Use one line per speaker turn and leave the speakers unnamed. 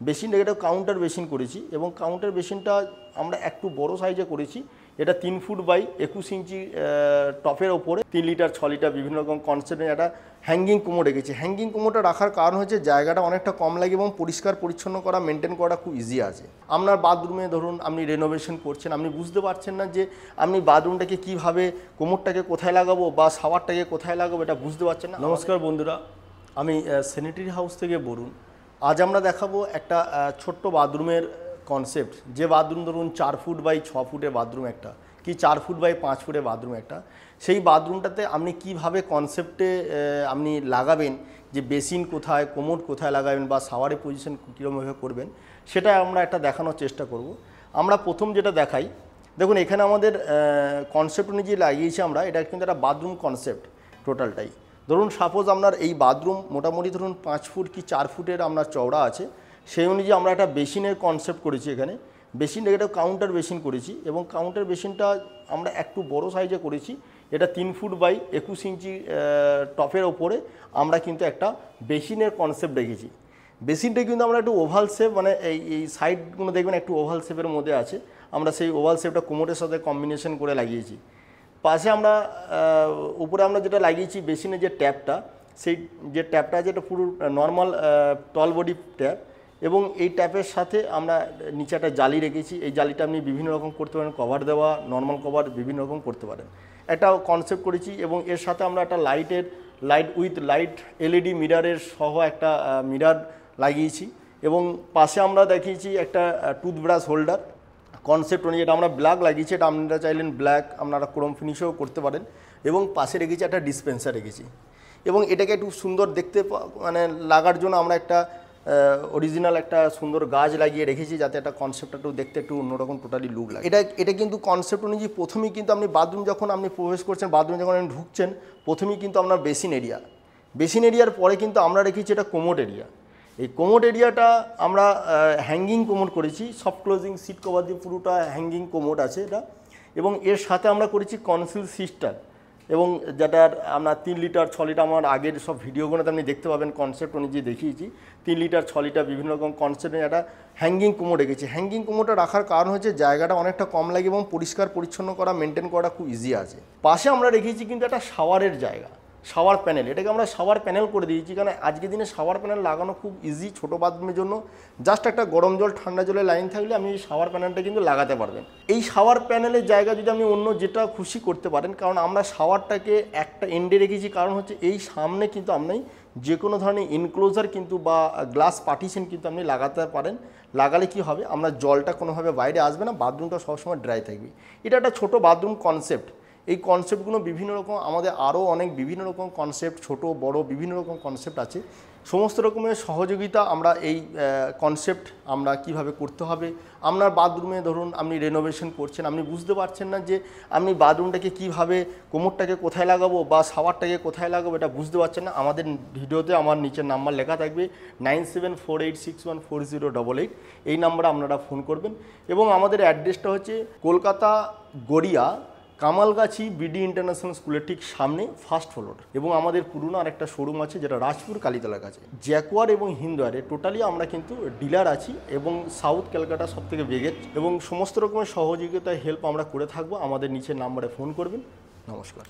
বেসিনটাকে একটা counter basin করেছি এবং কাউন্টার বেসিনটা আমরা একটু বড় সাইজে করেছি। এটা 3 ফুট বাই 21 ইঞ্চি টপের ওপরে 3 লিটার 6 লিটার বিভিন্ন রকম কনসেপ্টে একটা হ্যাঙ্গিং কুমো রেখেছি। হ্যাঙ্গিং কুমোটা রাখার কারণ হচ্ছে জায়গাটা অনেকটা কম লাগে এবং পরিষ্কার পরিচ্ছন্ন করা মেনটেন করা খুব ইজি আছে। আপনার বাথরুমে ধরুন আপনি রেনোভেশন করছেন, আপনি বুঝতে পারছেন না যে আপনি বাথরুমটাকে কীভাবে, কোমরটাকে কোথায় লাগাবো বা শাওয়ারটাকে কোথায় লাগাবো এটা বুঝতে পারছেন না। নমস্কার বন্ধুরা, আমি স্যানিটারি হাউস থেকে বরুণ। আজ আমরা দেখাবো একটা ছোট্ট বাথরুমের কনসেপ্ট। যে বাথরুম ধরুন 4 ফুট বাই 6 ফুটের বাথরুম একটা, কি 4 ফুট বাই 5 ফুটের বাথরুম একটা, সেই বাথরুমটাতে আপনি কিভাবে কনসেপ্টে আপনি লাগাবেন, যে বেসিন কোথায়, কোমোড কোথায় লাগাবেন বা শাওয়ারের পজিশন কীরকমভাবে করবেন, সেটা আমরা একটা দেখানোর চেষ্টা করব। আমরা প্রথম যেটা দেখাই, দেখুন এখানে আমাদের কনসেপ্ট অনুযায়ী লাগিয়েছি আমরা, এটা কিন্তু একটা বাথরুম কনসেপ্ট টোটালটাই। ধরুন সাপোজ আপনার এই বাথরুম মোটামুটি ধরুন 5 ফুট কি 4 ফুটের আপনার চওড়া আছে, সেই অনুযায়ী আমরা একটা বেসিনের কনসেপ্ট করেছি। এখানে বেসিনটাকে একটা কাউন্টার বেসিন করেছি এবং কাউন্টার বেসিনটা আমরা একটু বড় সাইজে করেছি। এটা 3 ফুট বাই 21 ইঞ্চি টপের ওপরে আমরা কিন্তু একটা বেসিনের কনসেপ্ট রেখেছি। বেসিনটা কিন্তু আমরা একটু ওভাল শেপ, মানে এই সাইডগুলো দেখবেন একটু ওভাল শেপের মধ্যে আছে, আমরা সেই ওভাল শেপটা কোমোডের সাথে কম্বিনেশন করে লাগিয়েছি। পাশে আমরা উপরে আমরা যেটা লাগিয়েছি বেসিনের যে ট্যাপটা, সেই যে ট্যাপটা আছে এটা পুরো নর্মাল টল বডি ট্যাপ এবং এই ট্যাপের সাথে আমরা নিচে একটা জালি রেখেছি। এই জালিটা আপনি বিভিন্ন রকম করতে পারেন, কভার দেওয়া, নর্মাল কভার বিভিন্ন রকম করতে পারেন। একটা কনসেপ্ট করেছি এবং এর সাথে আমরা একটা লাইট উইথ লাইট এলইডি মিরারের সহ একটা মিরার লাগিয়েছি এবং পাশে আমরা দেখিয়েছি একটা টুথব্রাশ হোল্ডার কনসেপ্ট অনুযায়ী। এটা আমরা ব্ল্যাক লাগিয়েছি, এটা আপনারা চাইলেন ব্ল্যাক আপনারা ক্রোম ফিনিশেও করতে পারেন। এবং পাশে রেখেছি একটা ডিসপেন্সার রেখেছি এবং এটাকে একটু সুন্দর দেখতে মানে লাগার জন্য আমরা একটা অরিজিনাল একটা সুন্দর গাছ লাগিয়ে রেখেছি, যাতে একটা কনসেপ্টটা একটু দেখতে একটু অন্যরকম টোটালি লুক লাগে। এটা কিন্তু কনসেপ্ট অনুযায়ী প্রথমেই কিন্তু আপনি বাথরুম যখন আপনি প্রবেশ করছেন, বাথরুম যখন আপনি ঢুকছেন, প্রথমেই কিন্তু আপনার বেসিন এরিয়ার পরে কিন্তু আমরা রেখেছি এটা কোমোড এরিয়া। এই কোমোড এরিয়াটা আমরা হ্যাঙ্গিং কোমোড করেছি, সফট ক্লোজিং সিট কভার দিয়ে পুরোটা হ্যাঙ্গিং কোমোড আছে এটা। এবং এর সাথে আমরা করেছি কনসিল সিস্টার, এবং যেটার আমরা 3 লিটার 6 লিটার আমার আগের সব ভিডিওগুলোতে আপনি দেখতে পাবেন, কনসেপ্ট অনুযায়ী দেখিয়েছি 3 লিটার 6 লিটার বিভিন্ন রকম কনসেপ্টে একটা হ্যাঙ্গিং কোমোড রেখেছি। হ্যাঙ্গিং কোমোডটা রাখার কারণ হচ্ছে জায়গাটা অনেকটা কম লাগে এবং পরিষ্কার পরিচ্ছন্ন করা মেনটেন করা খুব ইজি আছে। পাশে আমরা রেখেছি কিন্তু একটা শাওয়ারের জায়গা, শাওয়ার প্যানেল। এটাকে আমরা শাওয়ার প্যানেল করে দিয়েছি, কারণ আজকের দিনে শাওয়ার প্যানেল লাগানো খুব ইজি ছোটো বাথরুমের জন্য। জাস্ট একটা গরম জল ঠান্ডা জলের লাইন থাকলে আপনি এই শাওয়ার প্যানেলটা কিন্তু লাগাতে পারবেন। এই শাওয়ার প্যানেলের জায়গা যদি আপনি অন্য যেটা খুশি করতে পারেন, কারণ আমরা শাওয়ারটাকে একটা এন্ডে রেখেছি, কারণ হচ্ছে এই সামনে কিন্তু আপনি যে কোনো ধরনের ইনক্লোজার কিন্তু বা গ্লাস পার্টিশন কিন্তু আপনি লাগাতে পারেন। লাগালে কি হবে, আমরা জলটা কোনোভাবে বাইরে আসবে না, বাথরুমটা সবসময় ড্রাই থাকবে। এটা একটা ছোটো বাথরুম কনসেপ্ট। এই কনসেপ্টগুলো বিভিন্ন রকম, আমাদের আরও অনেক বিভিন্ন রকম কনসেপ্ট, ছোট বড় বিভিন্ন রকম কনসেপ্ট আছে। সমস্ত রকমের সহযোগিতা আমরা এই কনসেপ্ট আমরা কিভাবে করতে হবে। আপনার বাথরুমে ধরুন আপনি রেনোভেশন করছেন, আপনি বুঝতে পারছেন না যে আপনি বাথরুমটাকে কিভাবে, কোমরটাকে কোথায় লাগাবো বা শাওয়ারটাকে কোথায় লাগাবো এটা বুঝতে পারছেন না, আমাদের ভিডিওতে আমার নিচের নাম্বার লেখা থাকবে 9748614088। এই নাম্বারে আপনারা ফোন করবেন। এবং আমাদের অ্যাড্রেসটা হচ্ছে কলকাতা গড়িয়া কামালগাছি বিডি ইন্টারন্যাশনাল স্কুলের ঠিক সামনে, ফার্স্ট ফ্লোর। এবং আমাদের পুরনো আরেকটা শোরুম আছে যেটা রাজপুর কালীতলার কাছে। জ্যাকোয়ার এবং হিন্দুয়ারে টোটালি আমরা কিন্তু ডিলার আছি এবং সাউথ ক্যালকাটা সবথেকে বেগেট, এবং সমস্ত রকমের সহযোগিতা হেল্প আমরা করে থাকবো। আমাদের নিচের নাম্বারে ফোন করবেন। নমস্কার।